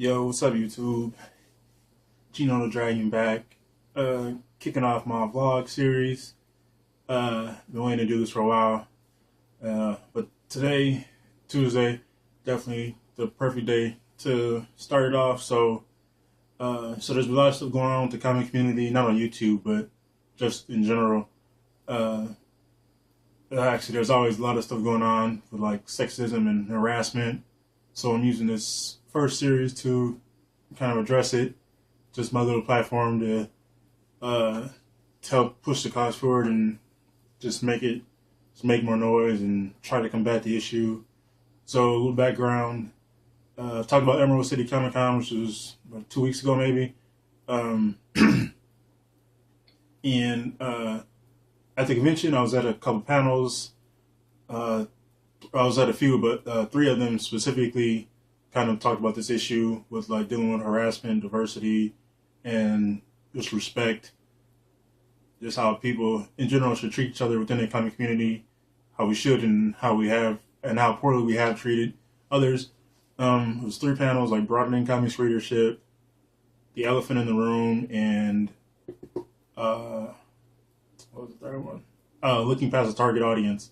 Yo, what's up, YouTube? Gino the Dragon back. Kicking off my vlog series. Been waiting to do this for a while. But today, Tuesday, definitely the perfect day to start it off. So there's a lot of stuff going on with the comic community, not on YouTube, but just in general. Uh, Actually, there's always a lot of stuff going on with like sexism and harassment. So I'm using this first series to kind of address it. Just my little platform uh, to help push the cause forward and just make more noise and try to combat the issue. So a little background. Talked about Emerald City Comic Con, which was about 2 weeks ago, maybe. Um, and At the convention, I was at a couple panels. Uh, I was at a few, but three of them specifically kind of talked about this issue with like dealing with harassment, diversity, and just respect. Just how people in general should treat each other within the comic community, how we should and how we have, and how poorly we have treated others. It was three panels like broadening comics readership, the elephant in the room, and uh, what was the third one? Looking past the target audience.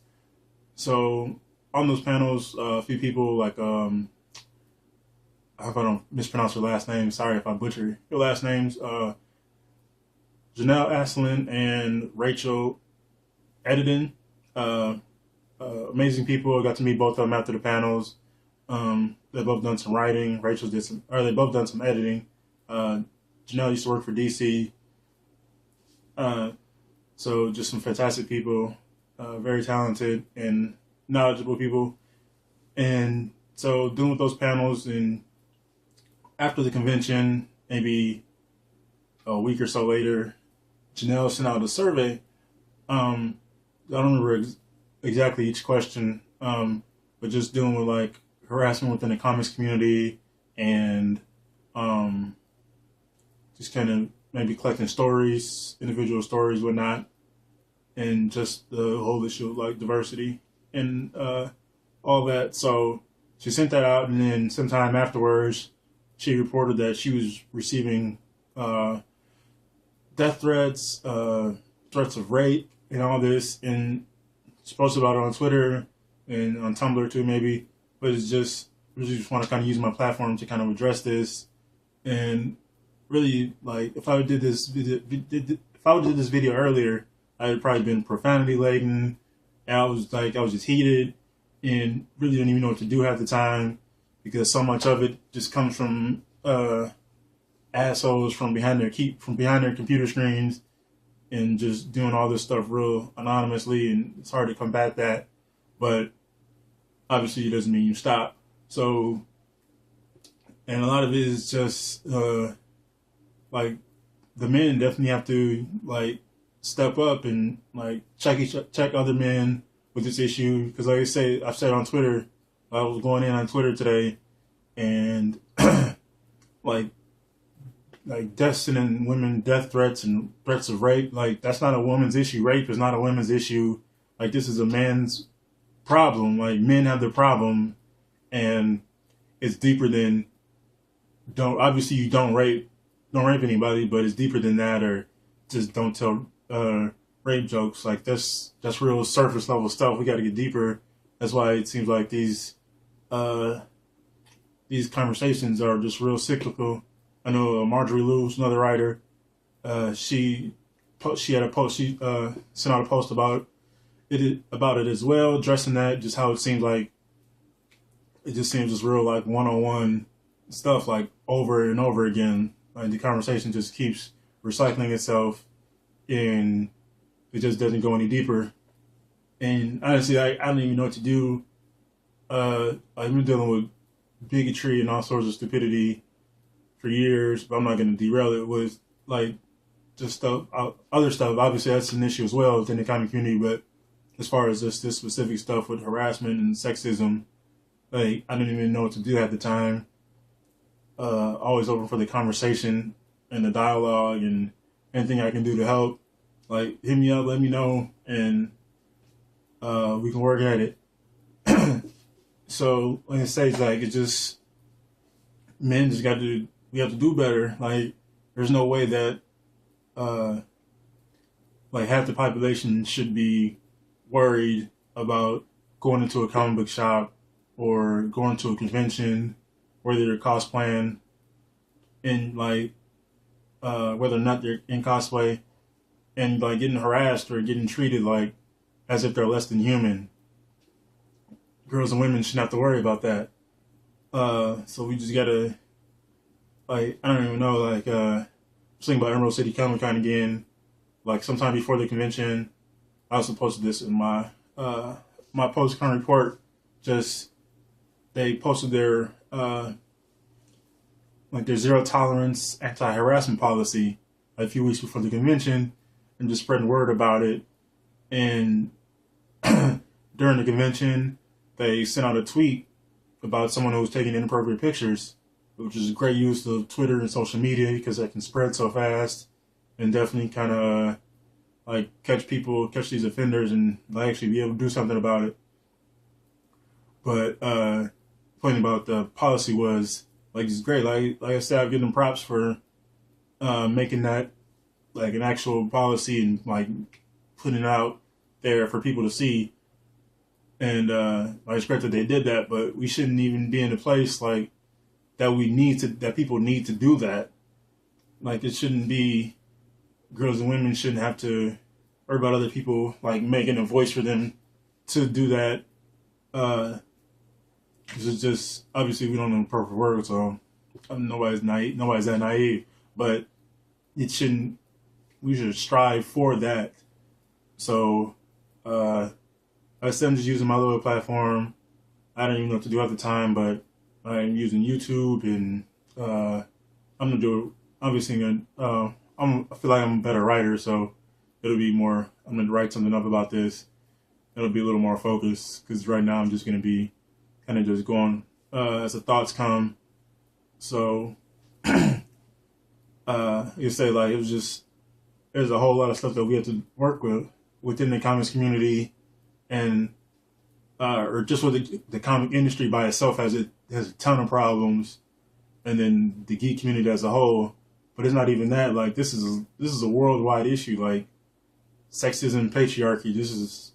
So on those panels, a few people like I hope I don't mispronounce your last name. Sorry if I butcher your last names. Janelle Asselin and Rachel Edidin. Uh, Amazing people. I got to meet both of them after the panels. They both done some writing. Rachel did some, or they both done some editing. Janelle used to work for DC. Uh, so just some fantastic people, very talented and knowledgeable people. And so doing with those panels, and after the convention, maybe a week or so later, Janelle sent out a survey. I don't remember exactly each question, but just dealing with like harassment within the comics community and just kind of maybe collecting stories, individual stories, whatnot, and just the whole issue of like diversity and all that. So she sent that out, and then sometime afterwards, she reported that she was receiving death threats, threats of rape, and all this, and she posted about it on Twitter and on Tumblr too, maybe. But it's just really just want to kind of use my platform to kind of address this, and really like if I did this video, if I did this video earlier, I had probably been profanity laden. And I was just heated and really didn't even know what to do half the time because so much of it just comes from assholes from behind their computer screens and just doing all this stuff real anonymously, and it's hard to combat that. But obviously, it doesn't mean you stop. So, and a lot of it is just like the men definitely have to like step up and like check other men with this issue, because like I say, I've said on Twitter, I was going in on Twitter today, and like deaths and women, death threats and threats of rape, like that's not a woman's issue. Rape is not a women's issue. Like this is a man's problem. Like men have their problem, and it's deeper than don't. Obviously, you don't rape anybody, but it's deeper than that. Or just don't tell rape jokes. Like that's real surface level stuff. We got to get deeper. That's why it seems like these conversations are just real cyclical. I know Marjorie Liu's another writer. She had a post. She sent out a post about it as well, addressing that. Just how it seems like it just seems just real like one-on-one stuff, like over and over again. Like the conversation just keeps recycling itself, and it just doesn't go any deeper. And honestly, I don't even know what to do. I've been dealing with bigotry and all sorts of stupidity for years, but I'm not going to derail it with like just stuff, other stuff. Obviously, that's an issue as well within the comic community. But as far as just this specific stuff with harassment and sexism, like I didn't even know what to do at the time. Always open for the conversation and the dialogue, and anything I can do to help. Like hit me up, let me know, and we can work at it. So like I say, like it just men just we have to do better. Like, there's no way that uh, like half the population should be worried about going into a comic book shop or going to a convention, whether they're cosplaying and like whether or not they're in cosplay, and like getting harassed or getting treated like as if they're less than human. Girls and women shouldn't have to worry about that. So we just gotta, like, I don't even know, like just thinking about Emerald City Comic Con again. Like sometime before the convention, I also posted this in my post con report. Just they posted their like their zero tolerance anti harassment policy a few weeks before the convention, and just spreading word about it. And during the convention, they sent out a tweet about someone who was taking inappropriate pictures, which is a great use of Twitter and social media because that can spread so fast and definitely kind of like catch these offenders, and like, actually be able to do something about it. But point about the policy was like it's great. Like I said, I give them props for making that like an actual policy and like putting it out there for people to see. And I respect that they did that, but we shouldn't even be in a place like that people need to do that. Like it shouldn't be, girls and women shouldn't have to worry about other people like making a voice for them to do that. Because it's just, obviously we don't know the perfect word, so nobody's that naive, but it shouldn't, we should strive for that. So, I said I'm just using my little platform. I don't even know what to do at the time, but I'm using YouTube, and I'm gonna do obviously. I feel like I'm a better writer, so it'll be more. I'm gonna write something up about this. It'll be a little more focused because right now I'm just gonna be kind of just going as the thoughts come. So, you say like there's a whole lot of stuff that we have to work with within the comics community, and or just with the comic industry by itself has a ton of problems, and then the geek community as a whole. But it's not even that. Like this is a worldwide issue. Like sexism, patriarchy. This is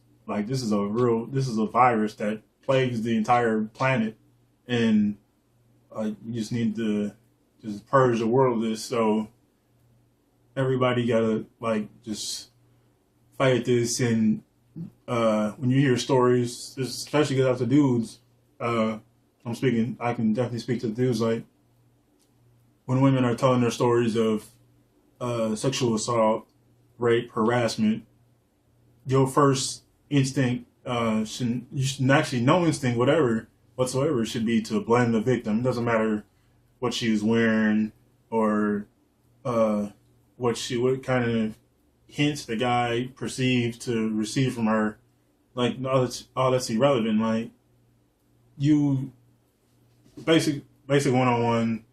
a virus that plagues the entire planet, and you just need to just purge the world of this. So everybody gotta like just fight this. And when you hear stories, especially get out to dudes, I can definitely speak to the dudes. Like when women are telling their stories of sexual assault, rape, harassment, your first instinct no instinct whatsoever should be to blame the victim. It doesn't matter what she was wearing or what kind of hints the guy perceived to receive from her. Like all that's irrelevant. Like you basic 101.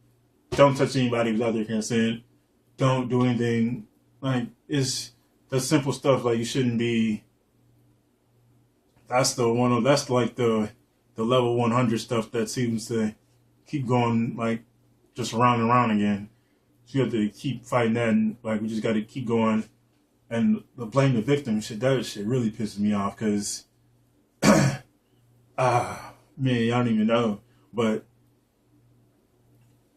Don't touch anybody without their consent. Don't do anything. Like it's the simple stuff. Like you shouldn't be. That's like the level 100 stuff that seems to keep going like just around and around again. So you have to keep fighting that, and like we just got to keep going. And the blame the victim shit, that shit really pisses me off because, man, I don't even know. But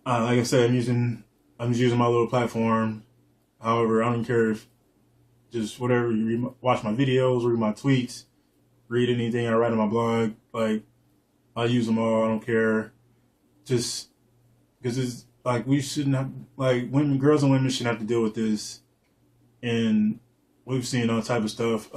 like I said, I'm just using my little platform. However, I don't care if just whatever you watch my videos, read my tweets, read anything I write on my blog. Like I use them all. I don't care. Just because it's like we shouldn't have girls and women shouldn't have to deal with this. And we've seen all type of stuff.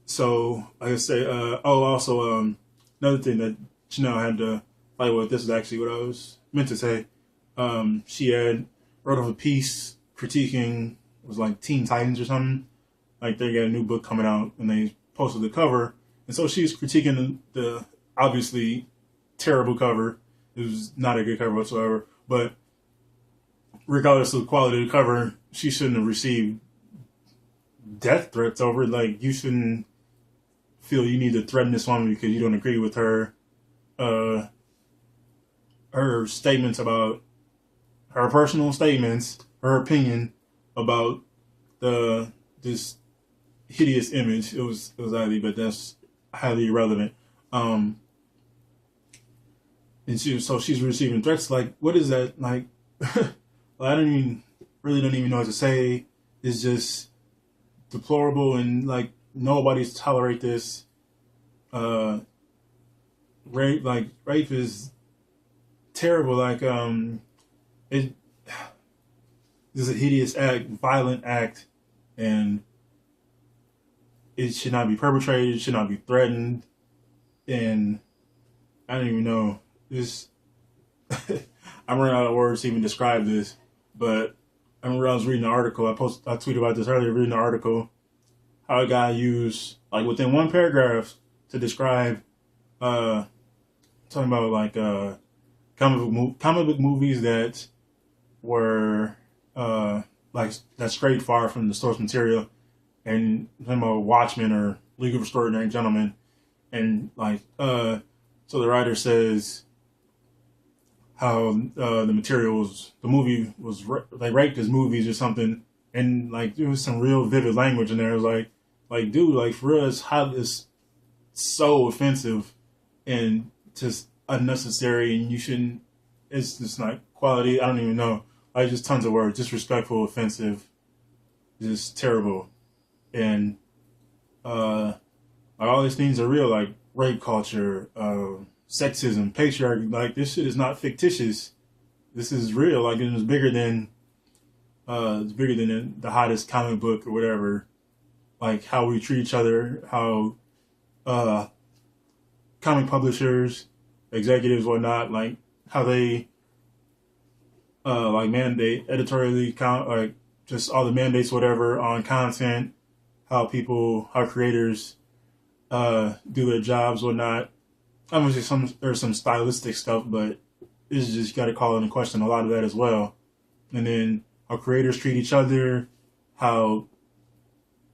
So, like I say, also, another thing that Chanel had to fight with, this is actually what I was meant to say. She wrote up a piece critiquing, it was like Teen Titans or something. Like they got a new book coming out, and they posted the cover. And so she's critiquing the obviously terrible cover. It was not a good cover whatsoever. But regardless of the quality of the cover, she shouldn't have received death threats over it. Like, you shouldn't feel you need to threaten this woman because you don't agree with her her statements about her personal statements, her opinion about this hideous image. It was ugly, but that's highly irrelevant. And she's receiving threats. Like, what is that? Like, I don't even know what to say. It's just deplorable, and like nobody's tolerate this. Rape is terrible. Like, it is a hideous act, violent act, and it should not be perpetrated. It should not be threatened, and I don't even know. This I'm running out of words to even describe this, but I remember I was reading an article. I tweeted about this earlier. Reading an article, how a guy used like within one paragraph to describe, talking about like comic book movies that were like that strayed far from the source material, and talking about Watchmen or League of Extraordinary Gentlemen, and like so the writer says how the movie was they raped his movies or something, and like there was some real vivid language in there. It was like dude, like for real, it's so offensive and just unnecessary, and you shouldn't. It's just like quality. I don't even know. Like just tons of words, disrespectful, offensive, just terrible, and like all these things are real, like rape culture, sexism, patriarchy. Like this shit is not fictitious. This is real. Like it's bigger than the hottest comic book or whatever. Like how we treat each other, how comic publishers, executives, whatnot, like how they like mandate editorially like just all the mandates, whatever, on content, how creators do their jobs, whatnot. Obviously, there's some stylistic stuff, but it's just got to call into question a lot of that as well. And then how creators treat each other, how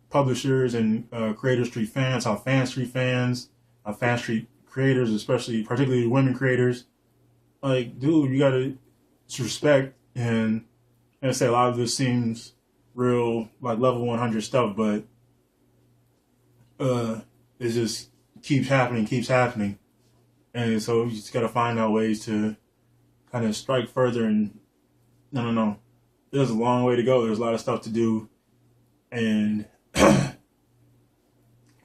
publishers and creators treat fans, how fans treat fans, how fans treat creators, particularly women creators. Like, dude, you gotta respect. And I say a lot of this seems real, like level 100 stuff, but it just keeps happening. And so you just gotta find out ways to kind of strike further. And I don't know, there's a long way to go. There's a lot of stuff to do, and I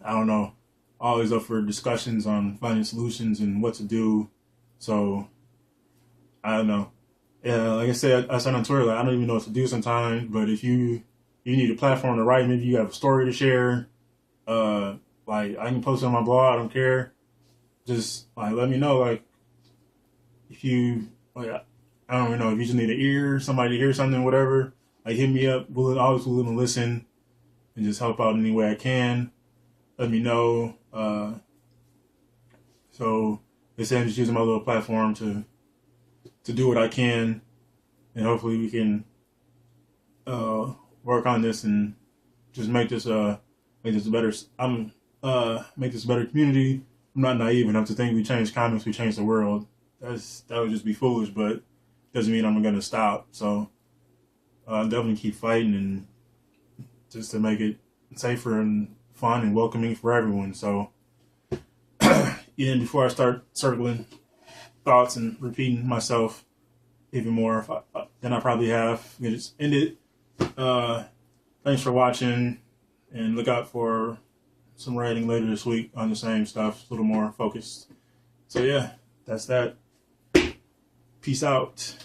don't know. Always up for discussions on finding solutions and what to do. So I don't know. Yeah, like I said on Twitter, like, I don't even know what to do sometimes. But if you need a platform to write, maybe you have a story to share. Like I can post it on my blog. I don't care. Just like let me know. Like if you like, I don't even know if you just need an ear, somebody to hear something, whatever. Like hit me up. Always willing to listen and just help out any way I can. Let me know. So I'm just using my little platform to do what I can, and hopefully we can work on this and just make this a better. Make this a better community. I'm not naive enough to think we change comics, we change the world. That would just be foolish, but doesn't mean I'm gonna stop. So definitely keep fighting, and just to make it safer and fun and welcoming for everyone. So yeah, before I start circling thoughts and repeating myself even more than I probably have, we just end it. Thanks for watching, and look out for some writing later this week on the same stuff, a little more focused. So yeah, that's that. Peace out.